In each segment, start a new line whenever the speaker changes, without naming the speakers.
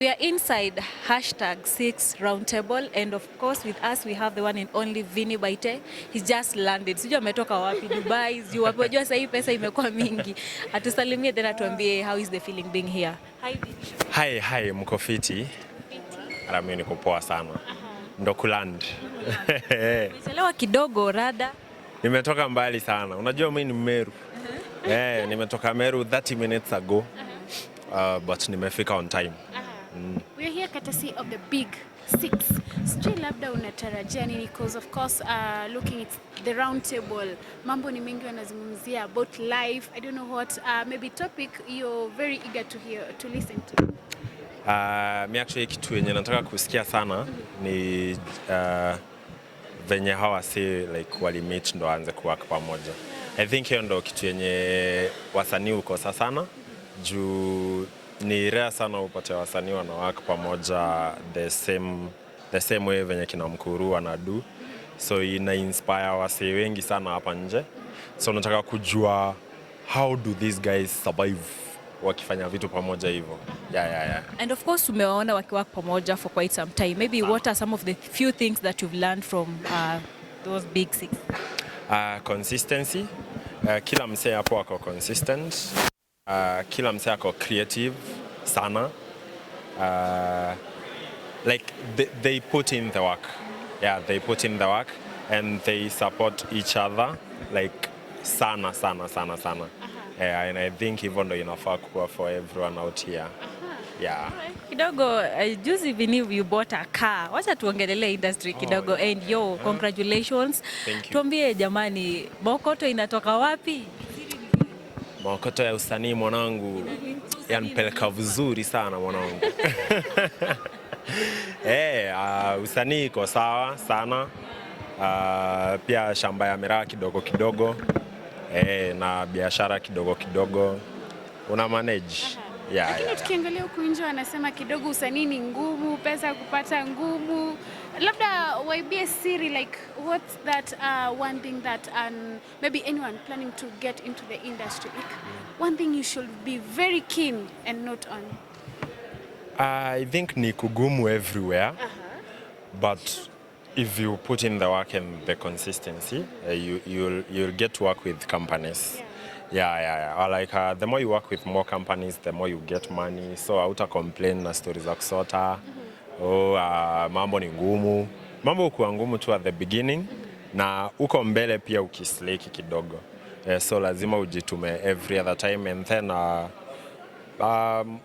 We are inside #6 roundtable, and of course with us we have the one and only Vinny Baite. He's just landed. Sijui ametoka wapi, Dubai, sijui wapi. Wajua sasa hii pesa imekuwa mingi. Atusalimie then atuambie how is the feeling being here. Hi Vinny.
Hi, mko fiti? Ara mimi niko poa sana. Ndo kuland.
Nimechelewa kidogo rada.
Nimetoka mbali sana. Unajua mimi ni Meru. Nimetoka Meru 30 minutes ago. But nimefika on time.
We're here courtesy of the big 6. Sijui labda unatarajia nini, because of course looking at the round table, mambo ni mengi wanazungumzia about life. I don't know what maybe topic you're very eager to hear, to listen to.
Mi actually kitu yenye nataka kusikia sana ni venye hawa si like wali meet ndo anze kuwork pamoja. I think hiyo ndo kitu yenye wasanii ukosa sana juu ni rare sana upate wasanii wana work pamoja the same way venye kina Mkuru wanadu. So ina inspire wasee wengi sana hapa nje. So nataka kujua how do these guys survive wakifanya vitu pamoja hivyo. Yeah.
And of course umewaona wakiwork pamoja for quite some time. Maybe what are some of the few things that you've learned from those big 6?
Consistency. Kila msee hapo wako consistent. Kila msee ako creative sana. Like they put in the work. Yeah, they put in the work and they support each other like sana. And I think even though inafaa kuwa for everyone out here. Yeah.
Kidogo juzi Vinny you bought a car. Wacha tuongelele industry kidogo and congratulations. Tuambie jamani, Mokoto inatoka wapi?
Mokoto ya usanii mwanangu yanipeleka vizuri sana mwanangu. Usanii iko sawa sana. Pia shamba ya miraa kidogo. Na biashara kidogo. Una manage.
Lakini tukiangalia huku nje wanasema kidogo usanii ni ngumu, pesa kupata ngumu. Labda waibie siri, like what's that one thing that maybe anyone planning to get into the industry, like one thing you should be very keen and not on?
I think ni kugumu everywhere. But if you put in the work and the consistency, you'll get to work with companies. Yeah. Or like the more you work with more companies, the more you get money. So hauta complain na stories za kusota. Mambo ni ngumu. Mambo hukuwa ngumu tu at the beginning. Na uko mbele pia ukisleki kidogo. So lazima ujitume every other time. And then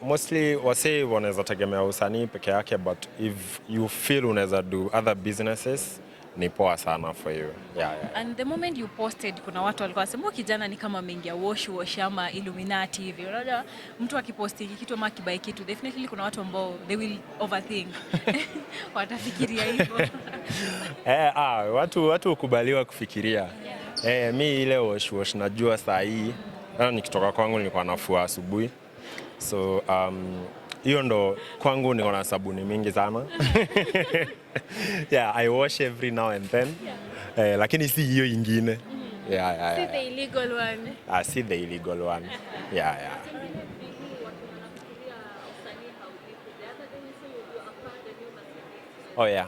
mostly wase wanaweza tegemea usanii peke yake, but if you feel unaweza do other businesses, ni poa sana for you. Yeah.
And the moment you posted, kuna watu walikuwa wasema kijana ni kama mengia wash ama Illuminati hivi. Unajua mtu akiposti kitu ama akibai kitu, definitely kuna watu ambao they will overthink. Watafikiria hivyo.
Watu ukubaliwa kufikiria. Mi ile wash najua saa hii. Nikitoka kwangu nilikuwa nafua asubuhi. So hiyo ndo kwangu niko na sabuni mingi sana. Yeah, I wash every now and then. Lakini si hiyo ingine. Yeah.
See the illegal one.
See the illegal one. Yeah. Oh yeah.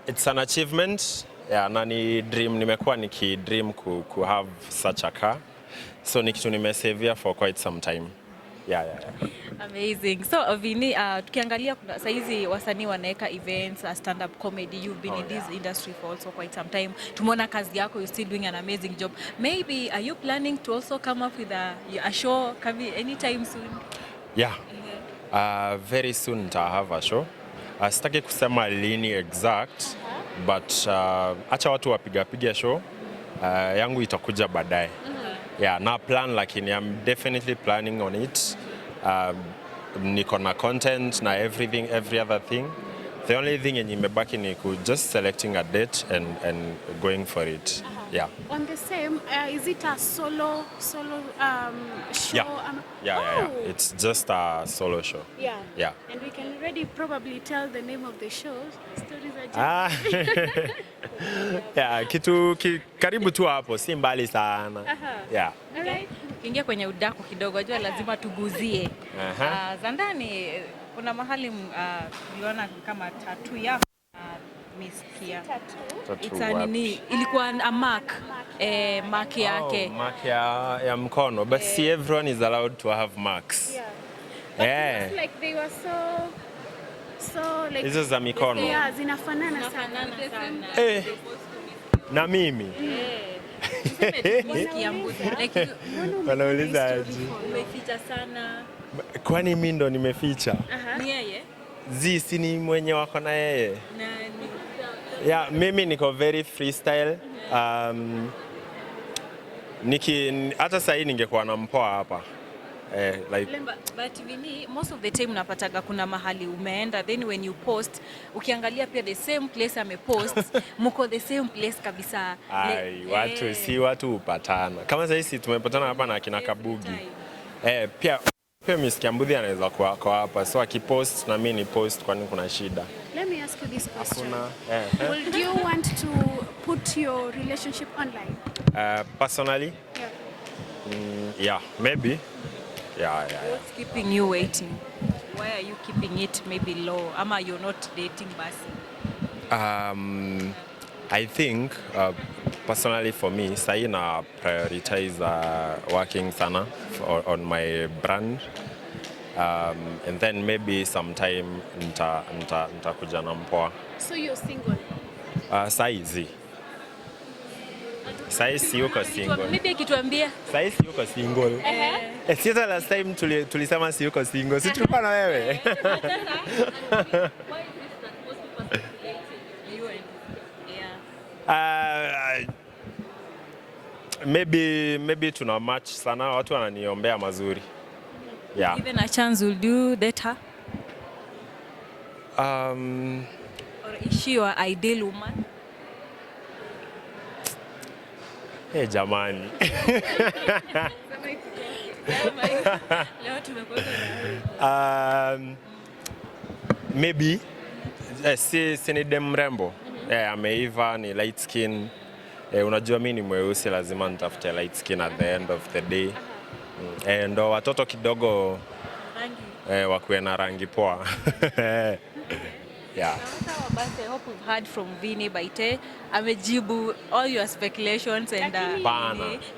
It's an achievement. Yeah, na ni dream, nimekuwa nikidream ku have such a car. So ni kitu nimesavia for quite some time. Yeah.
Amazing. So Vinny, tukiangalia kuna saizi wasanii wanaweka events, stand up comedy. You've been in this industry for also quite some time. Tumeona kazi yako, you're still doing an amazing job. Maybe are you planning to also come up with a show anytime soon?
Yeah. Very soon to have a show. Sitaki kusema lini exact, but acha watu wapiga show. Yangu itakuja baadaye. Yeah, na plan lakini I'm definitely planning on it. Niko na content na everything, every other thing. The only thing yenye imebaki ni just selecting a date and going for it. Yeah.
On the same, is it a solo show?
Yeah. It's just a solo show. Yeah.
And we can already probably tell the name of the show. Stories are just...
Yeah, karibu tu hapo, si mbali sana.
All right.
Kiingia kwenye udako kidogo, unajua lazima tuguzie. Za ndani kuna mahali uliona kama tattoo yako misikia. It's a nini, ilikuwa a mark. Mark yake.
Mark ya mkono, but see everyone is allowed to have marks.
Yeah. But it was like they were so like
hizo za mikono.
Yeah, zinafanana sana.
Na mimi.
Kiambuthi. Like
Wanauliza aje?
Umeficha sana.
Kwani mimi ndo nimeficha?
Ni yeye?
Si ni mwenye wako na yeye.
Na
mimi niko very freestyle. Hata sasa hii ningekuwa na mpoa hapa. Like
but Vinny, most of the time unapataga kuna mahali umeenda, then when you post ukiangalia pia the same place amepost mko the same place kabisa.
Watu hupatana. Kama sasa hivi tumepatana hapa na kina Kabugi. Pia Miss Kiambuthi anaweza kuwa hapa, so akipost na mimi ni post, kwani kuna shida?
Let me ask you this question. Would you want to put your relationship online?
Personally? Yeah, maybe. Yeah.
What's keeping you waiting? Why are you keeping it maybe low? Ama you're not dating basi?
I think personally for me, sahi na prioritize working sana on my brand. And then maybe sometime nitakuja na mpoa.
So you're single?
Sahi si yuko single.
Maybe kituambia.
Sahi si yuko single. Si hata last time tulisema si yuko single. Si tulikuwa na wewe.
Why is this that most people are relating? You and
Maybe tuna match sana, watu wananiombea mazuri. Yeah.
Given a chance, will you date her? Or is she your ideal woman?
Hey, jamani. Maybe si ni dem mrembo. Ameiva, ni light skin. Unajua mimi ni mweusi, lazima nitafute light skin at the end of the day. Ndo watoto kidogo wakuwe na rangi poa. Yeah.
I hope we've heard from Vinny Baite. Amejibu all your speculations and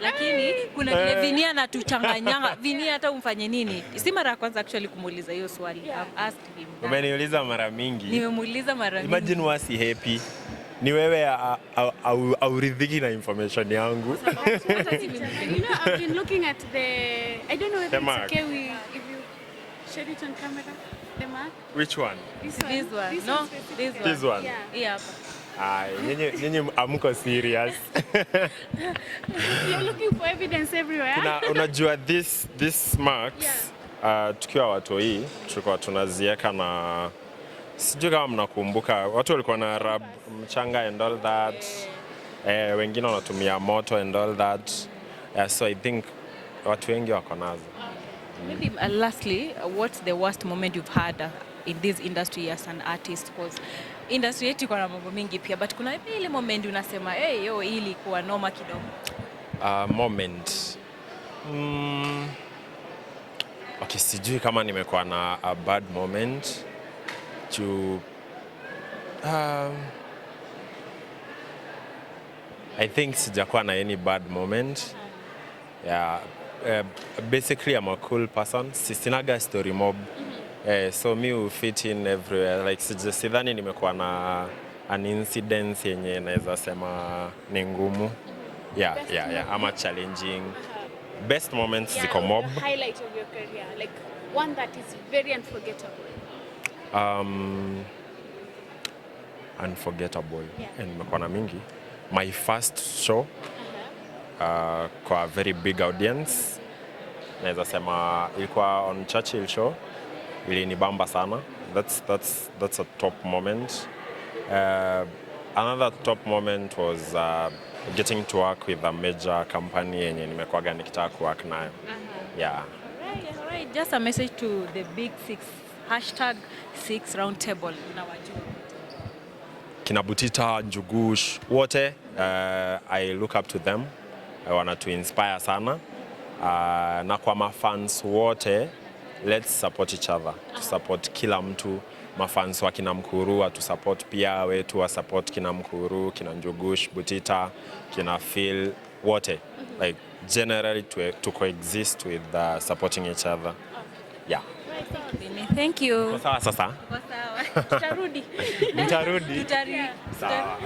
lakini kuna vile Vinny anatuchanganyanga. Vinny hata umfanye nini? Si mara ya kwanza actually kumuuliza hiyo swali. I've asked him.
Umeniuliza mara mingi.
Nimemuuliza mara mingi.
Imagine wasi happy. Ni wewe auridhiki na information yangu.
I've been looking at I don't know if it's okay if you share it on camera. The mark?
Which one?
This
one. No,
this one.
Yeah.
Nyinyi amko serious.
You're looking for evidence everywhere.
Unajua this marks tukiwa watoi tulikuwa tunazieka na sijui kama mnakumbuka, watu walikuwa na rub mchanga and all that. Wengine wanatumia moto and all that. So I think watu wengi wako nazo.
Maybe lastly, what's the worst moment you've had in this industry as an artist? Because industry yetu iko na mambo mingi pia, but kuna ile moment unasema hii ilikuwa noma kidogo.
Moment. Okay, sijui kama nimekuwa na a bad moment. I think sijakuwa na any bad moment. Yeah. Basically, I'm a cool person. Sinaga story mob. So me will fit in everywhere. Like sidhani nimekuwa na an incident yenye naweza sema ni ngumu. Yeah. I'm a challenging. Best moments ziko mob.
The highlight of your career, like one that is very unforgettable.
Unforgettable. Nimekuwa na mingi. My first show. Kwa a very big audience. Naweza sema ilikuwa on Churchill show. Ilinibamba sana. That's a top moment. Another top moment was getting to work with a major company yenye nimekuwaga nikitaka kuwork nayo. Yeah.
All right. Just a message to the big six. #6 roundtable.
Kina Butita, Njugush, wote, I look up to them. I want to inspire sana. na kwa mafans wote, let's support each other. To support kila mtu, mafans wa kina Mkuru to support pia wetu wa support kina Mkuru, kina Njugush, Butita, kina Phil, wote. Like generally to coexist with supporting each other. Yeah.
Thank you.
Sawa sasa.
Sawa. Tutarudi.
Nitarudi.
Tutarudi.
Sawa.